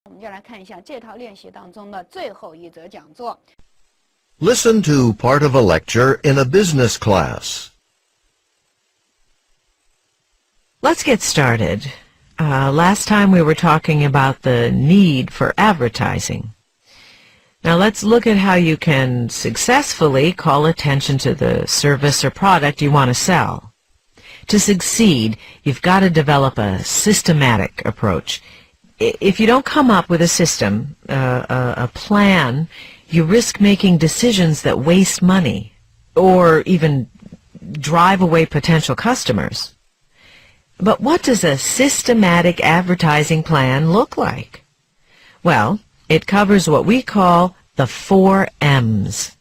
我们就来看一下这套练习当中的最后一则讲座。Listen to part of a lecture in a business class. Let's get started. Last time we were talking about the need for advertising. Now let's look at how you can successfully call attention to the service or product you want to sell. To succeed, you've got to develop a systematic approach. If you don't come up with a system, a plan, you risk making decisions that waste money or even drive away potential customers. But what does a systematic advertising plan look like? Well, it covers what we call the 4 M's.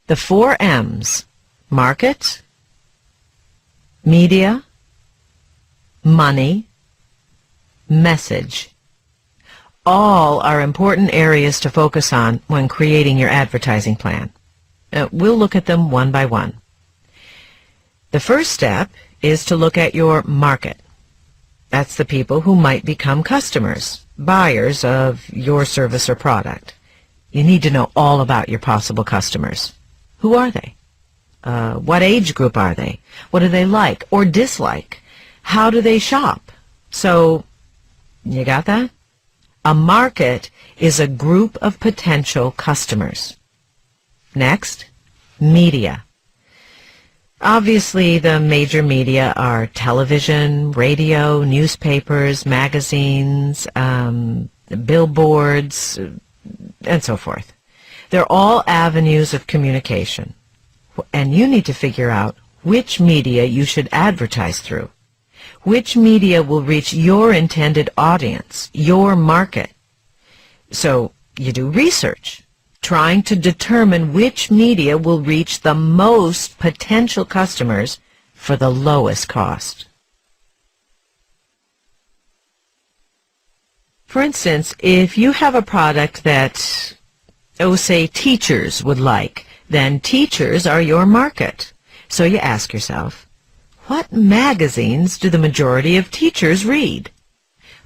The 4 M's: market, media, money, message. All are important areas to focus on when creating your advertising plan. We'll look at them one by one. The first step is to look at your market. That's the people who might become customers, buyers of your service or product. You need to know all about your possible customers. Who are they? What age group are they? What do they like or dislike? How do they shop? So, you got that? A market is a group of potential customers. Next, media. Obviously, the major media are television, radio, newspapers, magazines, billboards, and so forth. They're all avenues of communication, and you need to figure out which media you should advertise through. Which media will reach your intended audience, your market? So you do research, trying to determine which media will reach the most potential customers for the lowest cost. For instance, if you have a product that, say, teachers would like, then teachers are your market. So you ask yourself, what magazines do the majority of teachers read?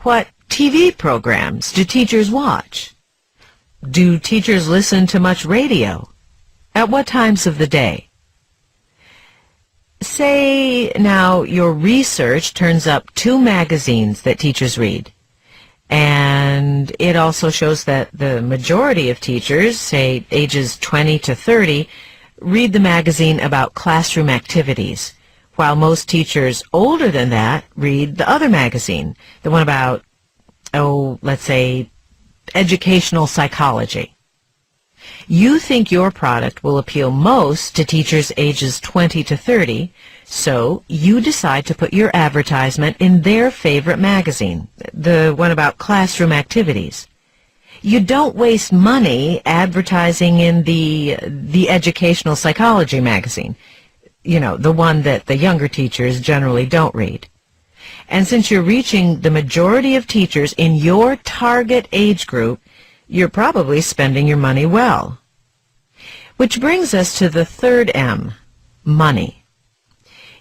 What TV programs do teachers watch? Do teachers listen to much radio? At what times of the day? Say now your research turns up 2 magazines that teachers read, and it also shows that the majority of teachers, say ages 20 to 30, read the magazine about classroom activities, while most teachers older than that read the other magazine, the one about, let's say, educational psychology. You think your product will appeal most to teachers ages 20 to 30, so you decide to put your advertisement in their favorite magazine, the one about classroom activities. You don't waste money advertising in the educational psychology magazine, the one that the younger teachers generally don't read. And since you're reaching the majority of teachers in your target age group, you're probably spending your money well. Which brings us to the 3rd M, money.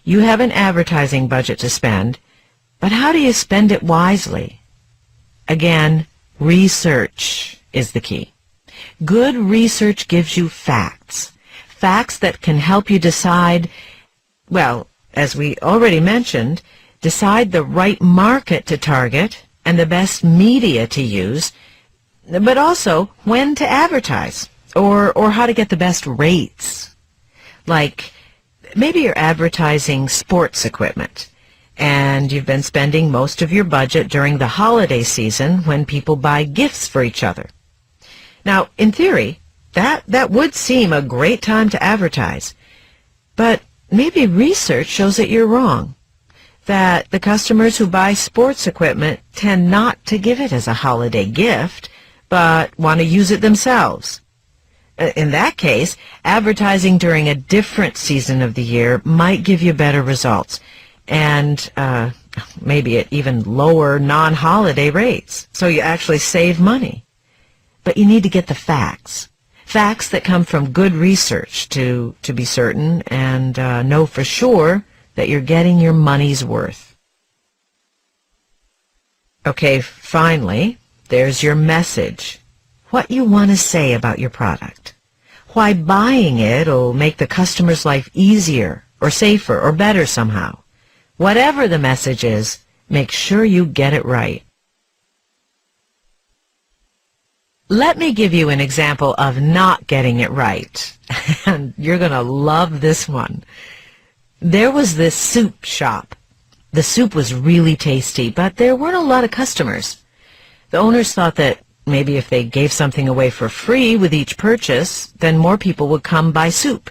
You have an advertising budget to spend, but how do you spend it wisely? Again, research is the key. Good research gives you facts. Facts that can help you decide, as we already mentioned, decide the right market to target and the best media to use, but also when to advertise or how to get the best rates. Like, maybe you're advertising sports equipment and you've been spending most of your budget during the holiday season when people buy gifts for each other. Now, in theory, that would seem a great time to advertise, but maybe research shows that you're wrong, that the customers who buy sports equipment tend not to give it as a holiday gift, but want to use it themselves. In that case, advertising during a different season of the year might give you better results, and maybe at even lower non-holiday rates, so you actually save money. But you need to get the facts. Facts that come from good research to be certain and know for sure that you're getting your money's worth. Okay, finally, there's your message. What you want to say about your product. Why buying it will make the customer's life easier or safer or better somehow. Whatever the message is, make sure you get it right. Let me give you an example of not getting it right. And you're going to love this one. There was this soup shop. The soup was really tasty, but there weren't a lot of customers. The owners thought that maybe if they gave something away for free with each purchase, then more people would come buy soup.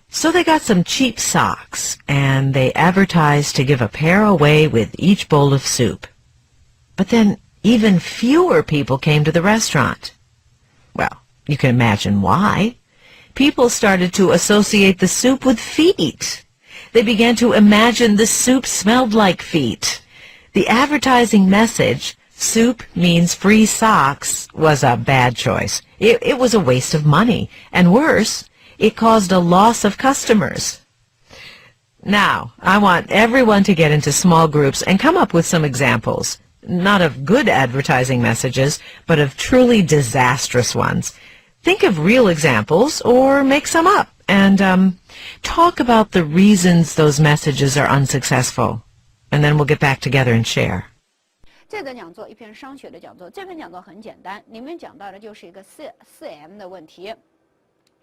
So they got some cheap socks, and they advertised to give a pair away with each bowl of soup. But then even fewer people came to the restaurant. Well, you can imagine why. People started to associate the soup with feet. They began to imagine the soup smelled like feet. The advertising message, soup means free socks, was a bad choice. It was a waste of money, and worse, it caused a loss of customers. Now, I want everyone to get into small groups and come up with some examples. Not of good advertising messages, but of truly disastrous ones. Think of real examples or make some up and talk about the reasons those messages are unsuccessful. And then we'll get back together and share. 这个讲座一篇商学的讲座，这篇讲座很简单，里面讲到的就是一个4M 的问题。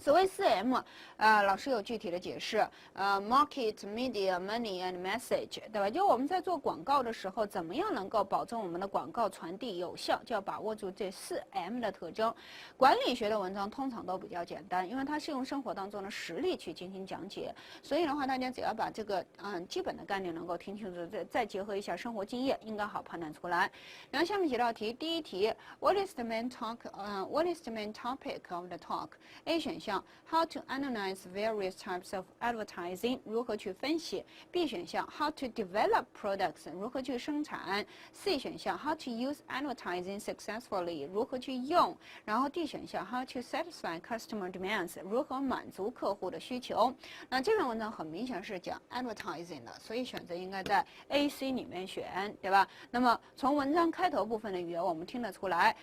所谓4M，老师有具体的解释，market, media, money and message， 对吧？就我们在做广告的时候，怎么样能够保证我们的广告传递有效，就要把握住这4M 的特征。管理学的文章通常都比较简单，因为它是用生活当中的实例去进行讲解，所以的话，大家只要把这个基本的概念能够听清楚，再结合一下生活经验，应该好判断出来。然后下面几道题，第一题 ，What is the main topic of the talk？ A 选项 How to analyze various types of advertising 如何去分析 B 选项 How to develop products 如何去生产 C 选项 How to use advertising successfully 如何去用然后 D 选项 How to satisfy customer demands 如何满足客户的需求那这篇文章很明显是讲 advertising 的所以选择应该在 A、C 里面选对吧那么从文章开头部分的语言我们听得出来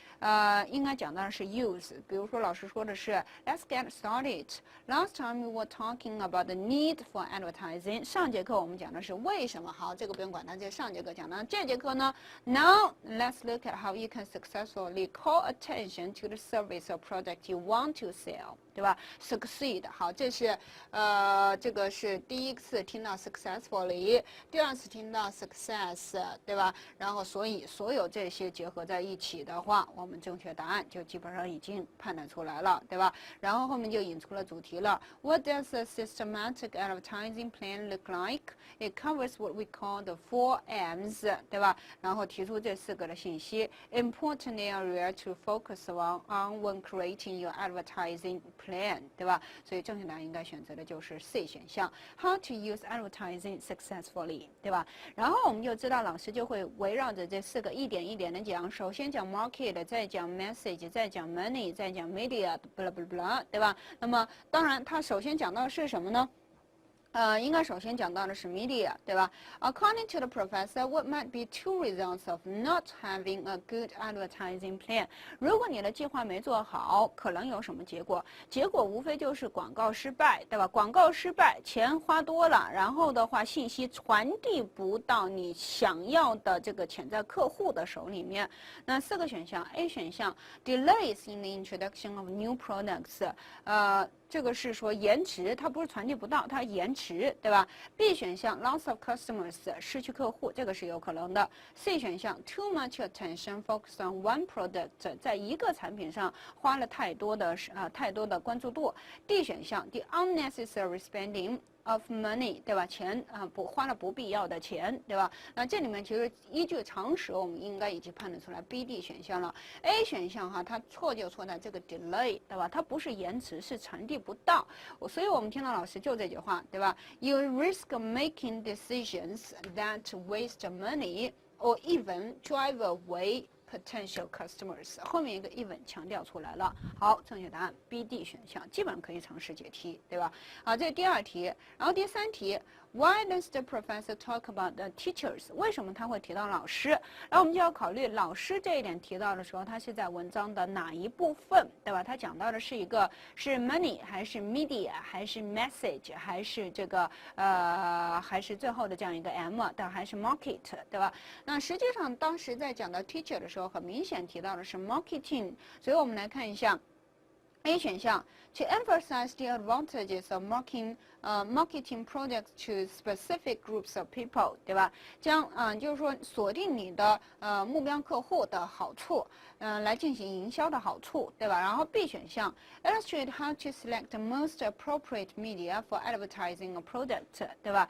应该讲到的是 use 比如说老师说的是 Let's get started Last time we were talking about the need for advertising. 上节课我们讲的是为什么好，这个不用管它，这上节课讲的。这节课呢 ，Now let's look at how you can successfully call attention to the service or product you want to sell. 对吧 ？Succeed 好，这是这个是第一次听到 successfully， 第二次听到 success， 对吧？然后所以所有这些结合在一起的话，我们正确答案就基本上已经判断出来了，对吧？然后后面就引出了主题了。What does a systematic advertising plan look like? It covers what we call the 4 M's， 对吧？然后提出这4个的信息 ，important area to focus on when creating your advertising plan， 对吧？所以正确答案应该选择的就是 C 选项 ，How to use advertising successfully， 对吧？然后我们就知道老师就会围绕着这4个一点一点的讲，首先讲 market， 再讲 message， 再讲 money， 再讲 media， blah blah blah， 对吧？那么当然，他首先讲到的是什么呢？应该首先讲到的是 media， 对吧 ？According to the professor, what might be 2 results of not having a good advertising plan？ 如果你的计划没做好，可能有什么结果？结果无非就是广告失败，对吧？广告失败，钱花多了，然后的话，信息传递不到你想要的这个潜在客户的手里面。那4个选项 ，A 选项 delays in the introduction of new products， 这个是说延迟，它不是传递不到，它延迟，对吧 ？B 选项 loss of customers 失去客户，这个是有可能的。C 选项 too much attention focused on one product， 在一个产品上花了太多的关注度。D 选项 the unnecessary spending。of money， 对吧？钱花了不必要的钱，对吧？那这里面其实依据常识，我们应该已经判断出来 B、D 选项了。A 选项哈，它错就错在这个 delay， 对吧？它不是延迟，是传递不到。所以我们听到老师就这句话，对吧 ？You risk making decisions that waste money or even drive away。potential customers 后面一个 even 强调出来了。好，正确答案 B、D 选项基本上可以尝试解题，对吧？好，这是第2题，然后第3题 Why does the professor talk about the teachers？ 为什么他会提到老师？然后我们就要考虑老师这一点提到的时候，他是在文章的哪一部分，对吧？他讲到的是是 money 还是 media 还是 message 还是还是最后的这样一个 M， 但还是 market， 对吧？那实际上当时在讲到 teacher 的时候，很明显提到的是 marketing， 所以我们来看一下 A 选项 ，to emphasize the advantages of marketing products to specific groups of people， 对吧？就是说锁定你的目标客户的好处，来进行营销的好处，对吧？然后 B 选项 illustrate how to select the most appropriate media for advertising a product， 对吧？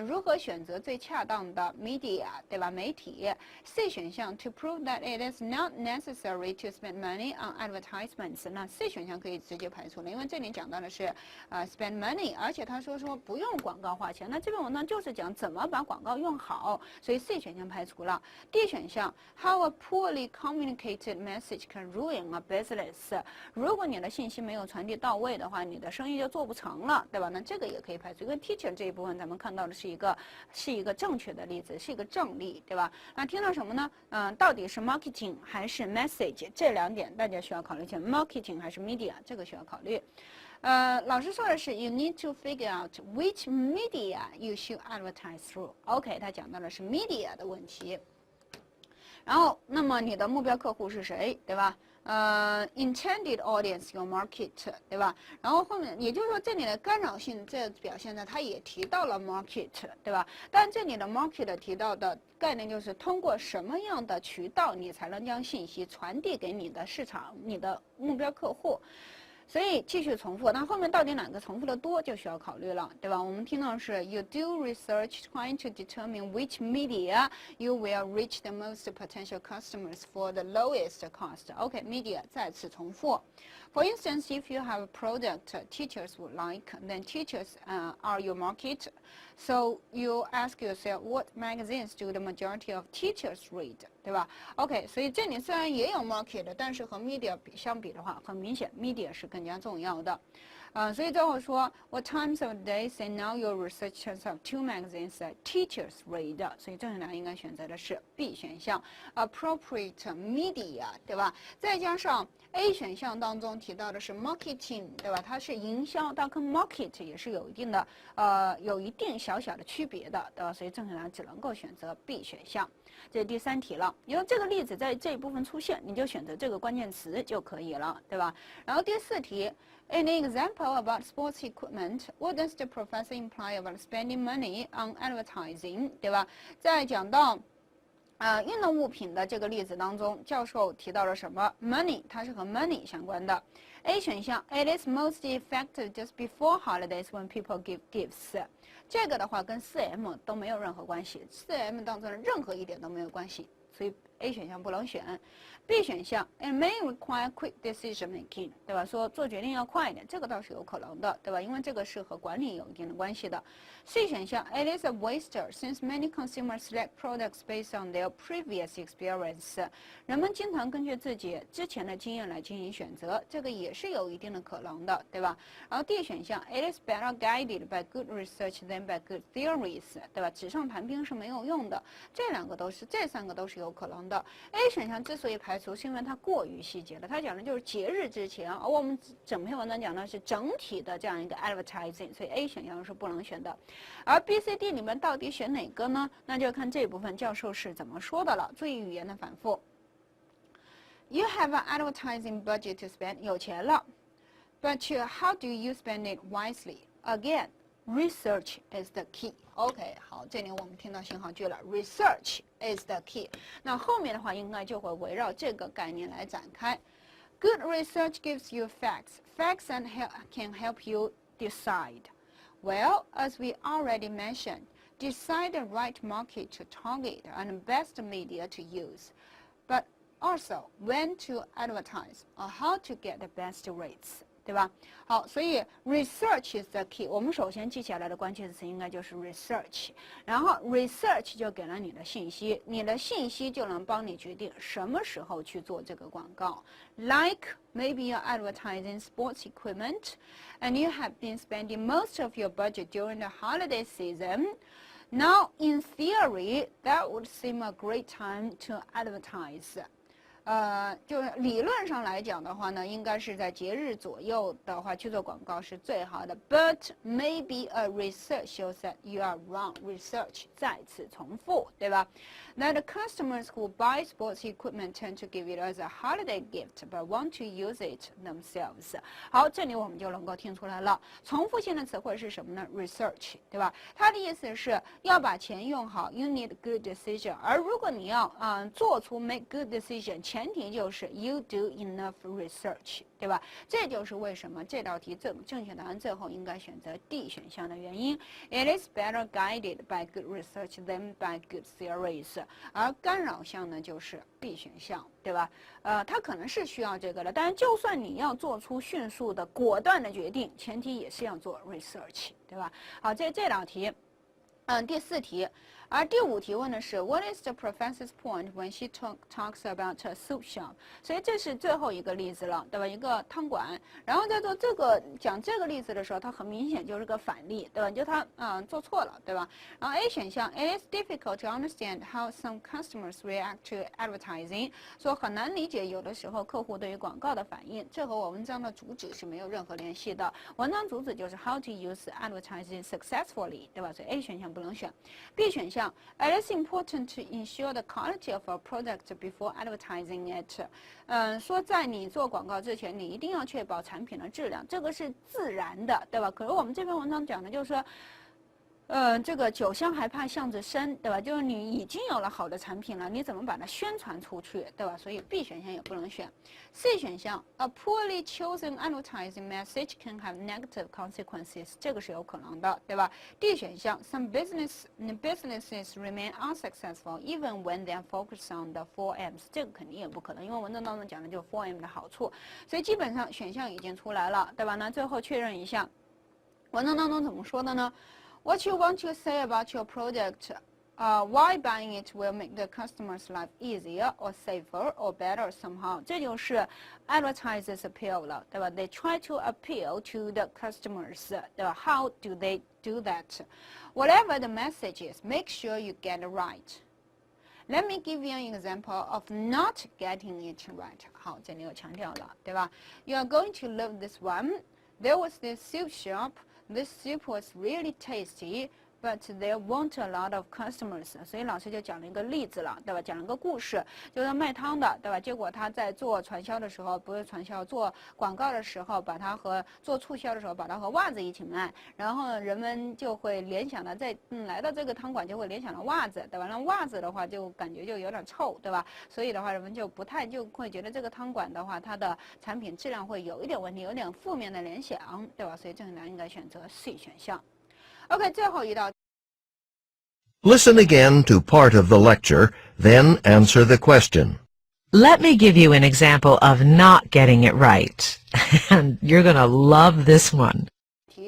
如何选择最恰当的 media， 对吧？媒体。C 选项 to prove that it is not necessary to spend money on advertisements， 那 C 选项可以直接排除了，因为这里讲到的是spend money， 而且他说不用广告花钱，那这篇文章就是讲怎么把广告用好，所以 C 选项排除了。D 选项 how a poorly communicated message can ruin a business， 如果你的信息没有传递到位的话，你的生意就做不成了，对吧？那这个也可以排除，因为 teacher 这一部分咱们看到的是一个正确的例子，是一个正例，对吧？那听到什么呢？到底是 marketing 还是 message， 这两点大家需要考虑一下 ，marketing 还是 media， 这个需要考虑。老师说的是 you need to figure out which media you should advertise through。OK， 他讲到的是 media 的问题。然后，那么你的目标客户是谁，对吧？intended audience your market， 对吧？然后后面也就是说，这里的干扰性这表现呢，它也提到了 market， 对吧？但这里的 market 提到的概念就是通过什么样的渠道，你才能将信息传递给你的市场、你的目标客户。所以继续重复，那后面到底哪个重复的多就需要考虑了，对吧？我们听到是 you do research trying to determine which media you will reach the most potential customers for the lowest cost。OK，media 再次重复。For instance, if you have a product teachers would like, then teachers are your market. So you ask yourself, what magazines do the majority of teachers read？ 对吧 ？OK， 所以这里虽然也有 market， 但是和 media 相比的话，很明显 media 是更加重要的。所以最后说 ，What times of day say now your researchers have 2 magazines that teachers read？ 所以正确答案应该选择的是 B 选项 ，appropriate media， 对吧？再加上 A 选项当中提到的是 marketing， 对吧？它是营销，它跟 market 也是有一定小小的区别的，对吧？所以正确答案只能够选择 B 选项。这是第3题了，因为这个例子在这一部分出现，你就选择这个关键词就可以了，对吧？然后第4题 ，In an example about sports equipment, what does the professor imply about spending money on advertising？ 对吧？在讲到运动物品的这个例子当中，教授提到了什么 ？money， 它是和 money 相关的。A 选项 ，It is most effective just before holidays when people give gifts。这个的话跟 4M 都没有任何关系，4M 当中的任何一点都没有关系，所以 A 选项不能选。B 选项 ，It may require quick decision making， 对吧？说做决定要快一点，这个倒是有可能的，对吧？因为这个是和管理有一定的关系的。C 选项 ，It is a waster since many consumers select products based on their previous experience。人们经常根据自己之前的经验来进行选择，这个也是有一定的可能的，对吧？然后 D 选项 ，It is better guided by good research than by good theories， 对吧？纸上谈兵是没有用的，这3个都是有可能的。A 选项之所以排除，是因为它过于细节了，它讲的就是节日之前，而我们整篇文章讲的是整体的这样一个 advertising， 所以 A 选项是不能选的。而 B、C、D 里面到底选哪个呢？那就看这一部分教授是怎么说的了。注意语言的反复。You have an advertising budget to spend， 有钱了 ，but how do you spend it wisely? Again, research is the key. OK， 好，这里我们听到信号句了 ，research is the key。那后面的话应该就会围绕这个概念来展开。Good research gives you facts. Facts can help you decide. Well, as we already mentioned, decide the right market to target and the best media to use, but also when to advertise or how to get the best rates. 对吧？好，所以 research is the key。我们首先记下来的关键词应该就是 research， 然后 research 就给了你的信息，你的信息就能帮你决定什么时候去做这个广告。Like maybe you're advertising sports equipment, and you have been spending most of your budget during the holiday season. Now, in theory, that would seem a great time to advertise. 就是理论上来讲的话呢，应该是在节日左右的话去做广告是最好的。But maybe a research shows that you are wrong. Research 再次重复，对吧？That the customers who buy sports equipment tend to give it as a holiday gift, but want to use it themselves. 好，这里我们就能够听出来了。重复性的词汇是什么呢 ？Research， 对吧？它的意思是要把钱用好。You need good decision。而如果你要做出 make good decision， 前提就是 you do enough research， 对吧？这就是为什么这道题正确答案最后应该选择 D 选项的原因。It is better guided by good research than by good theories。而干扰项呢就是 B 选项，对吧？它可能是需要这个的，但是就算你要做出迅速的、果断的决定，前提也是要做 research， 对吧？好，这道题。第4题，而第5题问的是 What is the professor's point when she talks about a soup shop？ 所以这是最后一个例子了，对吧？一个汤馆，然后在做讲这个例子的时候，它很明显就是个反例，对吧？就他做错了，对吧？然后 A 选项 It is difficult to understand how some customers react to advertising， 说很难理解有的时候客户对于广告的反应，这和我文章的主旨是没有任何联系的。文章主旨就是 How to use advertising successfully， 对吧？所以 A 选项不能选。B 选项 It is important to ensure the quality of a product before advertising it。说在你做广告之前，你一定要确保产品的质量，这个是自然的，对吧？可是我们这篇文章讲的就是说。这个酒香还怕巷子深，对吧？就是你已经有了好的产品了，你怎么把它宣传出去，对吧？所以 B 选项也不能选。C 选项 A poorly chosen advertising message can have negative consequences， 这个是有可能的，对吧？ D 选项 Some businesses remain unsuccessful even when they are focused on the 4Ms， 这个肯定也不可能，因为文章当中讲的就是 4M 的好处，所以基本上选项已经出来了，对吧？那最后确认一下，文章当中怎么说的呢？What you want to say about your product, why buying it will make the customer's life easier or safer or better somehow. 这就是 advertisers appeal 了，对吧？ They try to appeal to the customers， 对吧？ How do they do that? Whatever the message is, make sure you get it right. Let me give you an example of not getting it right. 好，这里有强调了，对吧？ You are going to love this one. There was this soup shop.This soup was really tasty, but there weren't a lot of customers. 所以老师就讲了一个例子了，对吧？讲了个故事，就是卖汤的，对吧？结果他在做传销的时候，不是传销，做广告的时候，把它和做促销的时候，把它和袜子一起卖，然后人们就会联想到来到这个汤馆就会联想到袜子，对吧？那袜子的话就感觉就有点臭，对吧？所以的话，人们就会觉得这个汤馆的话，它的产品质量会有一点问题，有点负面的联想，对吧？所以正确答案应该选择 C 选项。OK， 最后一道。Listen again to part of the lecture, then answer the question. Let me give you an example of not getting it right. And you're going to love this one.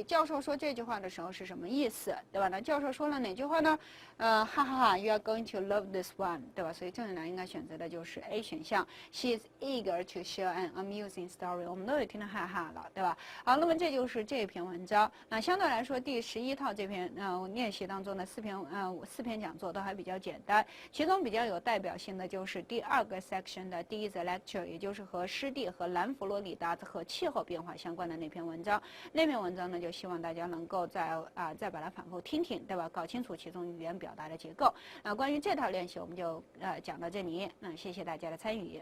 教授说这句话的时候是什么意思，对吧？那教授说了哪句话呢？哈哈哈 ，You are going to love this one， 对吧？所以正确答案应该选择的就是 A 选项。She is eager to share an amusing story。我们都有听到哈哈了，对吧？好，那么这就是这篇文章。那相对来说，第11套这篇练习当中的四篇讲座都还比较简单，其中比较有代表性的就是第2个 section 的第1则 lecture， 也就是和湿地和南佛罗里达和气候变化相关的那篇文章。那篇文章呢，就希望大家能够再把它反复听听，对吧？搞清楚其中语言表达的结构。关于这套练习，我们就讲到这里。谢谢大家的参与。